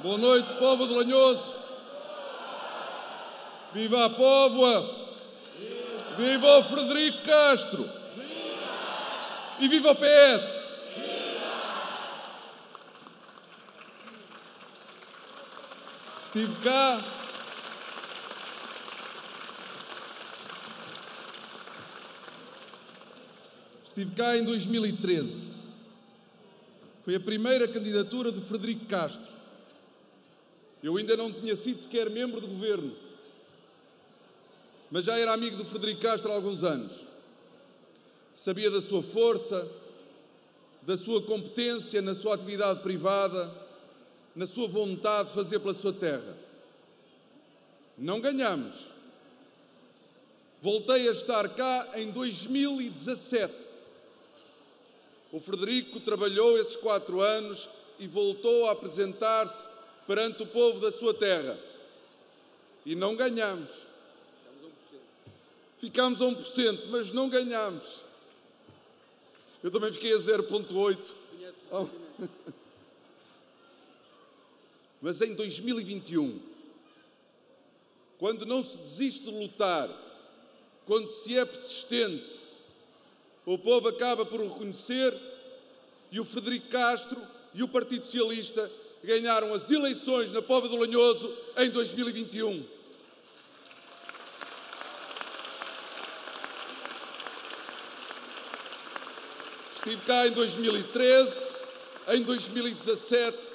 Boa noite, povo de Lanhoso. Viva a Póvoa! Viva o Frederico Castro! E viva o PS! Estive cá em 2013. Foi a primeira candidatura de Frederico Castro. Eu ainda não tinha sido sequer membro do governo, mas já era amigo do Frederico Castro há alguns anos. Sabia da sua força, da sua competência na sua atividade privada, na sua vontade de fazer pela sua terra. Não ganhamos. Voltei a estar cá em 2017. O Frederico trabalhou esses 4 anos e voltou a apresentar-se perante o povo da sua terra. E não ganhamos. Ficámos a 1%, mas não ganhamos. Eu também fiquei a 0,8%. Oh. Mas em 2021, quando não se desiste de lutar, quando se é persistente, o povo acaba por o reconhecer e o Frederico Castro e o Partido Socialista ganharam as eleições na Póvoa de Lanhoso em 2021. Estive cá em 2013, em 2017,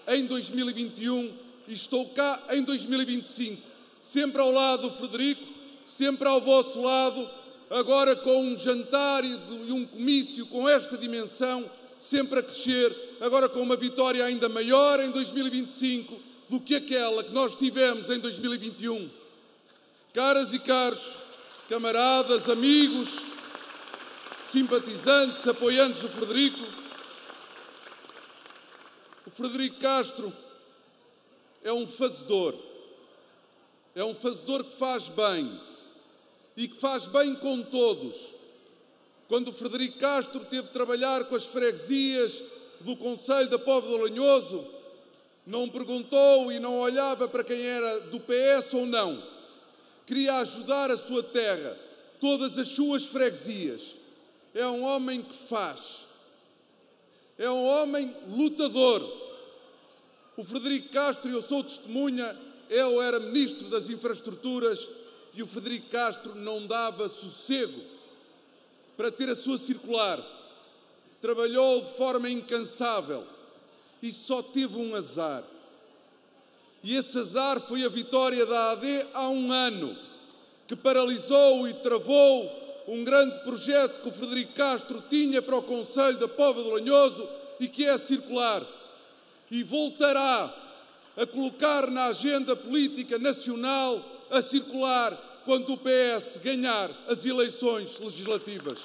em 2021 e estou cá em 2025. Sempre ao lado do Frederico, sempre ao vosso lado, agora com um jantar e um comício com esta dimensão, sempre a crescer, agora com uma vitória ainda maior em 2025 do que aquela que nós tivemos em 2021. Caras e caros, camaradas, amigos, simpatizantes, apoiantes do Frederico, o Frederico Castro é um fazedor. É um fazedor que faz bem e que faz bem com todos. Quando o Frederico Castro teve de trabalhar com as freguesias do Conselho da Póvoa de Lanhoso, não perguntou e não olhava para quem era do PS ou não. Queria ajudar a sua terra, todas as suas freguesias. É um homem que faz. É um homem lutador. O Frederico Castro, eu sou testemunha, eu era Ministro das Infraestruturas e o Frederico Castro não dava sossego para ter a sua circular. Trabalhou de forma incansável e só teve um azar. E esse azar foi a vitória da AD há um ano, que paralisou e travou um grande projeto que o Frederico Castro tinha para o Conselho da Póvoa de Lanhoso e que é circular. E voltará a colocar na agenda política nacional a circular quando o PS ganhar as eleições legislativas.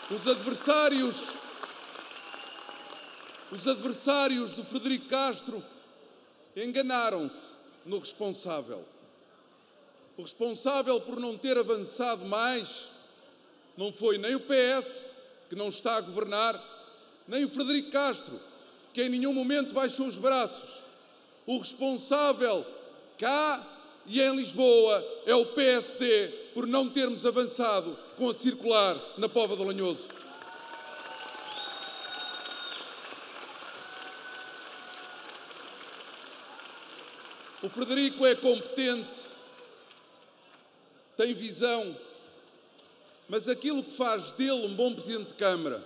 Os adversários do Frederico Castro enganaram-se no responsável. O responsável por não ter avançado mais não foi nem o PS, que não está a governar, nem o Frederico Castro, que em nenhum momento baixou os braços. O responsável cá e em Lisboa é o PSD por não termos avançado com a circular na Póvoa de Lanhoso. O Frederico é competente, tem visão, mas aquilo que faz dele um bom Presidente de Câmara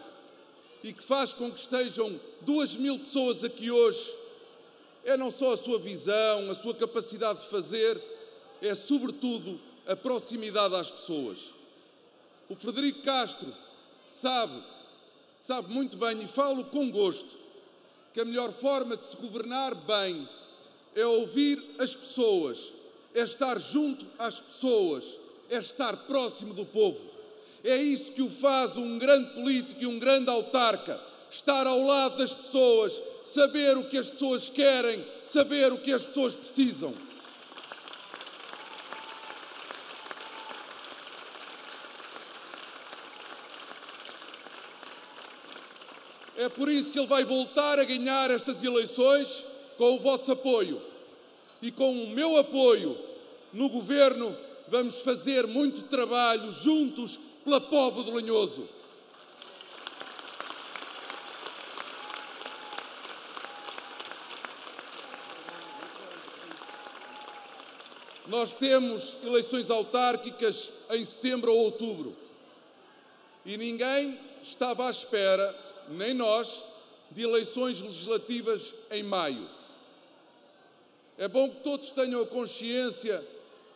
e que faz com que estejam 2.000 pessoas aqui hoje é não só a sua visão, a sua capacidade de fazer, é sobretudo a proximidade às pessoas. O Frederico Castro sabe muito bem, e falo com gosto, que a melhor forma de se governar bem é ouvir as pessoas, é estar junto às pessoas, é estar próximo do povo. É isso que o faz um grande político e um grande autarca. Estar ao lado das pessoas, saber o que as pessoas querem, saber o que as pessoas precisam. É por isso que ele vai voltar a ganhar estas eleições com o vosso apoio. E com o meu apoio no governo, vamos fazer muito trabalho juntos pela Póvoa de Lanhoso. Nós temos eleições autárquicas em setembro ou outubro e ninguém estava à espera, nem nós, de eleições legislativas em maio. É bom que todos tenham a consciência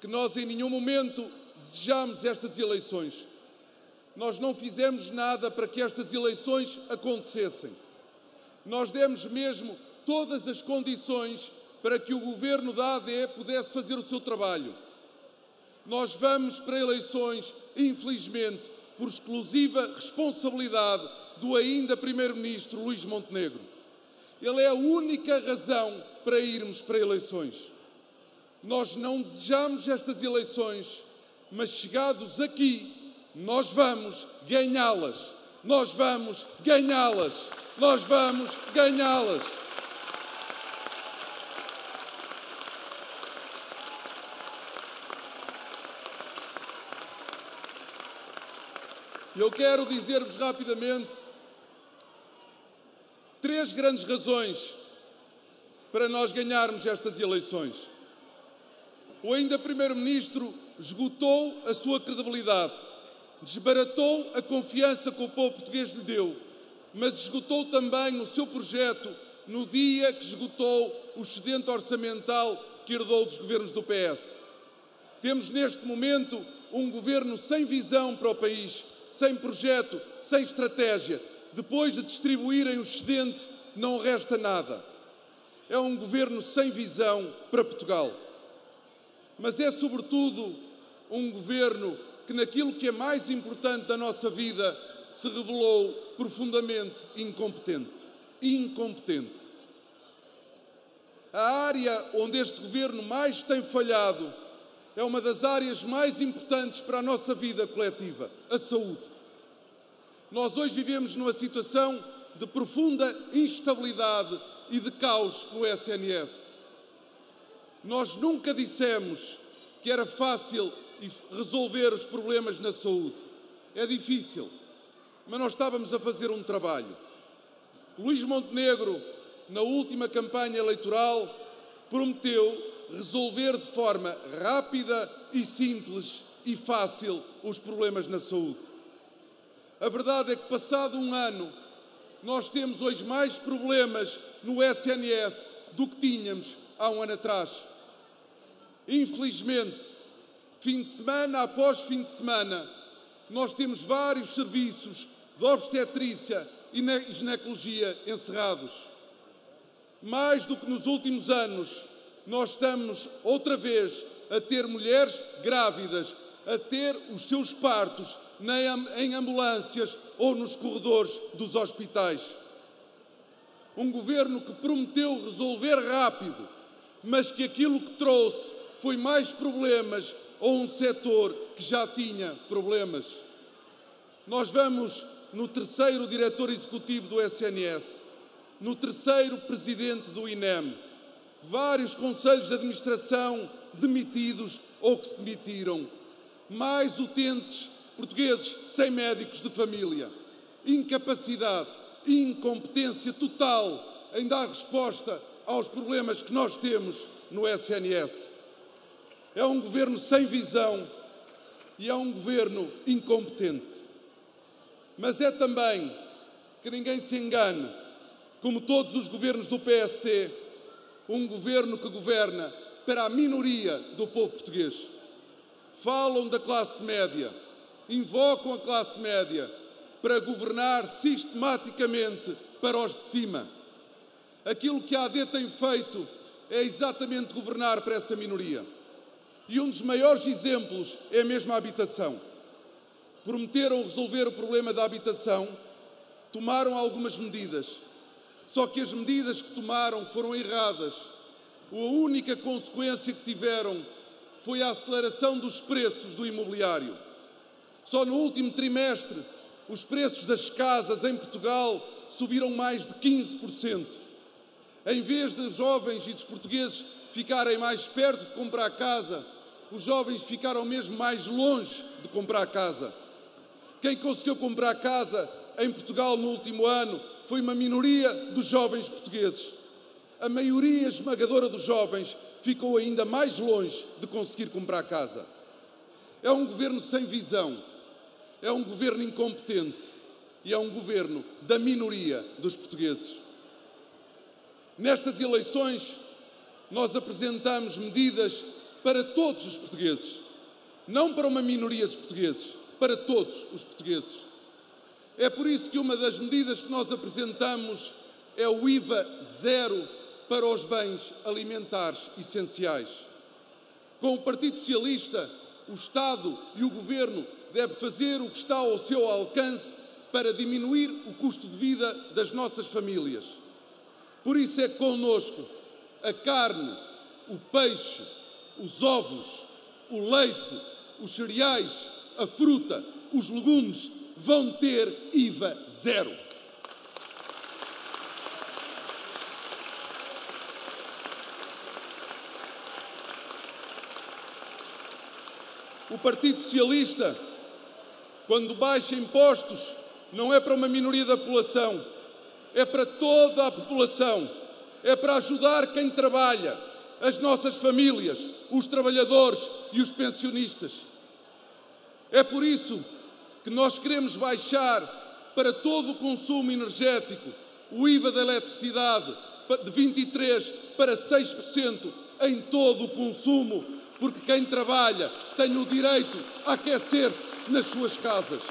que nós em nenhum momento desejamos estas eleições. Nós não fizemos nada para que estas eleições acontecessem. Nós demos mesmo todas as condições para que o governo da AD pudesse fazer o seu trabalho. Nós vamos para eleições, infelizmente, por exclusiva responsabilidade do ainda Primeiro-Ministro Luís Montenegro. Ele é a única razão para irmos para eleições. Nós não desejamos estas eleições, mas chegados aqui, nós vamos ganhá-las. Nós vamos ganhá-las. Nós vamos ganhá-las. Eu quero dizer-vos rapidamente 3 grandes razões para nós ganharmos estas eleições. O ainda Primeiro-Ministro esgotou a sua credibilidade, desbaratou a confiança que o povo português lhe deu, mas esgotou também o seu projeto no dia que esgotou o excedente orçamental que herdou dos governos do PS. Temos neste momento um governo sem visão para o país, sem projeto, sem estratégia. Depois de distribuírem o excedente, não resta nada. É um governo sem visão para Portugal. Mas é, sobretudo, um governo que, naquilo que é mais importante da nossa vida, se revelou profundamente incompetente. Incompetente. A área onde este governo mais tem falhado é uma das áreas mais importantes para a nossa vida coletiva, a saúde. Nós hoje vivemos numa situação de profunda instabilidade e de caos no SNS. Nós nunca dissemos que era fácil resolver os problemas na saúde. É difícil, mas nós estávamos a fazer um trabalho. Luís Montenegro, na última campanha eleitoral, prometeu resolver de forma rápida e simples e fácil os problemas na saúde. A verdade é que, passado um ano, nós temos hoje mais problemas no SNS do que tínhamos há um ano atrás. Infelizmente, fim de semana após fim de semana, nós temos vários serviços de obstetrícia e ginecologia encerrados. Mais do que nos últimos anos, nós estamos outra vez a ter mulheres grávidas, a ter os seus partos em ambulâncias ou nos corredores dos hospitais. Um governo que prometeu resolver rápido, mas que aquilo que trouxe foi mais problemas a um setor que já tinha problemas. Nós vamos no 3º diretor executivo do SNS, no 3º presidente do INEM, vários conselhos de administração demitidos ou que se demitiram, mais utentes portugueses sem médicos de família, incapacidade, incompetência total em dar resposta aos problemas que nós temos no SNS. É um governo sem visão e é um governo incompetente. Mas é também, que ninguém se engane, como todos os governos do PSD, um governo que governa para a minoria do povo português. Falam da classe média, invocam a classe média para governar sistematicamente para os de cima. Aquilo que a AD tem feito é exatamente governar para essa minoria. E um dos maiores exemplos é mesmo a habitação. Prometeram resolver o problema da habitação, tomaram algumas medidas. Só que as medidas que tomaram foram erradas. A única consequência que tiveram foi a aceleração dos preços do imobiliário. Só no último trimestre, os preços das casas em Portugal subiram mais de 15%. Em vez de jovens e dos portugueses ficarem mais perto de comprar casa, os jovens ficaram mesmo mais longe de comprar casa. Quem conseguiu comprar casa em Portugal no último ano foi uma minoria dos jovens portugueses. A maioria esmagadora dos jovens ficou ainda mais longe de conseguir comprar casa. É um governo sem visão, é um governo incompetente e é um governo da minoria dos portugueses. Nestas eleições, nós apresentamos medidas para todos os portugueses, não para uma minoria dos portugueses, para todos os portugueses. É por isso que uma das medidas que nós apresentamos é o IVA zero para os bens alimentares essenciais. Com o Partido Socialista, o Estado e o Governo devem fazer o que está ao seu alcance para diminuir o custo de vida das nossas famílias. Por isso é que connosco a carne, o peixe, os ovos, o leite, os cereais, a fruta, os legumes vão ter IVA zero. O Partido Socialista, quando baixa impostos, não é para uma minoria da população, é para toda a população, é para ajudar quem trabalha, as nossas famílias, os trabalhadores e os pensionistas. É por isso que nós queremos baixar para todo o consumo energético o IVA da eletricidade de 23% para 6% em todo o consumo, porque quem trabalha tem o direito a aquecer-se nas suas casas.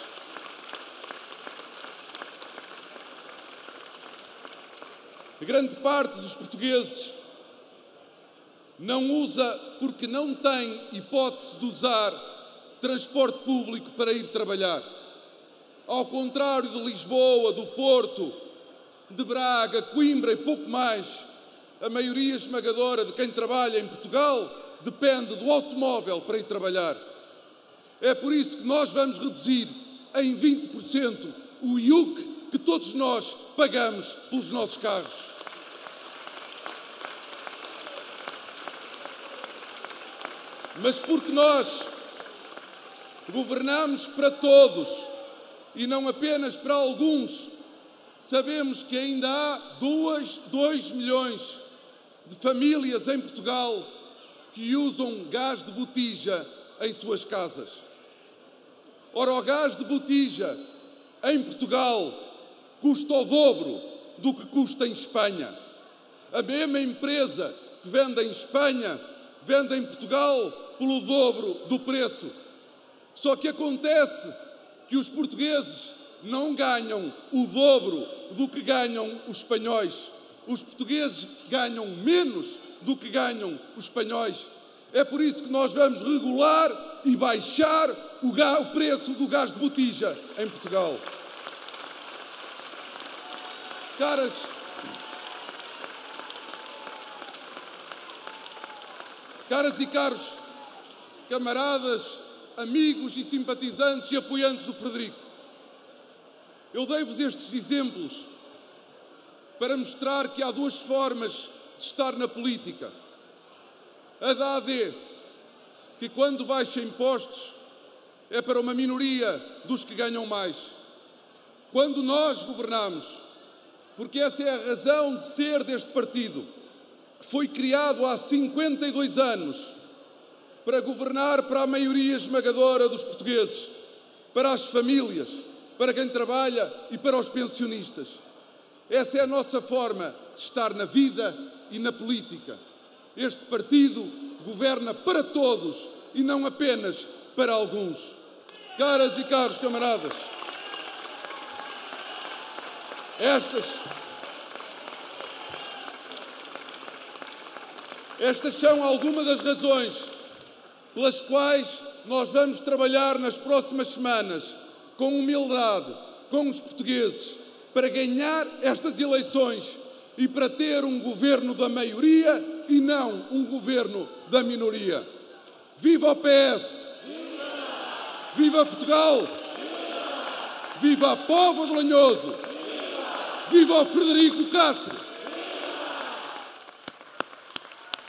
Grande parte dos portugueses não usa porque não tem hipótese de usar transporte público para ir trabalhar. Ao contrário de Lisboa, do Porto, de Braga, Coimbra e pouco mais, a maioria esmagadora de quem trabalha em Portugal depende do automóvel para ir trabalhar. É por isso que nós vamos reduzir em 20% o IUC que todos nós pagamos pelos nossos carros. Mas porque nós governamos para todos e não apenas para alguns, sabemos que ainda há 2 milhões de famílias em Portugal que usam gás de botija em suas casas. Ora, o gás de botija em Portugal custa o dobro do que custa em Espanha. A mesma empresa que vende em Espanha vende em Portugal pelo dobro do preço. Só que acontece que os portugueses não ganham o dobro do que ganham os espanhóis. Os portugueses ganham menos do que ganham os espanhóis. É por isso que nós vamos regular e baixar o preço do gás de botija em Portugal. Caras e caros camaradas, amigos e simpatizantes e apoiantes do Frederico, eu dei-vos estes exemplos para mostrar que há duas formas de estar na política. A da AD, que quando baixa impostos é para uma minoria dos que ganham mais. Quando nós governamos, porque essa é a razão de ser deste partido, que foi criado há 52 anos para governar para a maioria esmagadora dos portugueses, para as famílias, para quem trabalha e para os pensionistas. Essa é a nossa forma de estar na vida e na política. Este partido governa para todos e não apenas para alguns. Caras e caros camaradas, estas são algumas das razões pelas quais nós vamos trabalhar nas próximas semanas com humildade, com os portugueses, para ganhar estas eleições e para ter um governo da maioria e não um governo da minoria. Viva o PS! Viva Portugal! Viva a Póvoa de Lanhoso! Viva o Frederico Castro!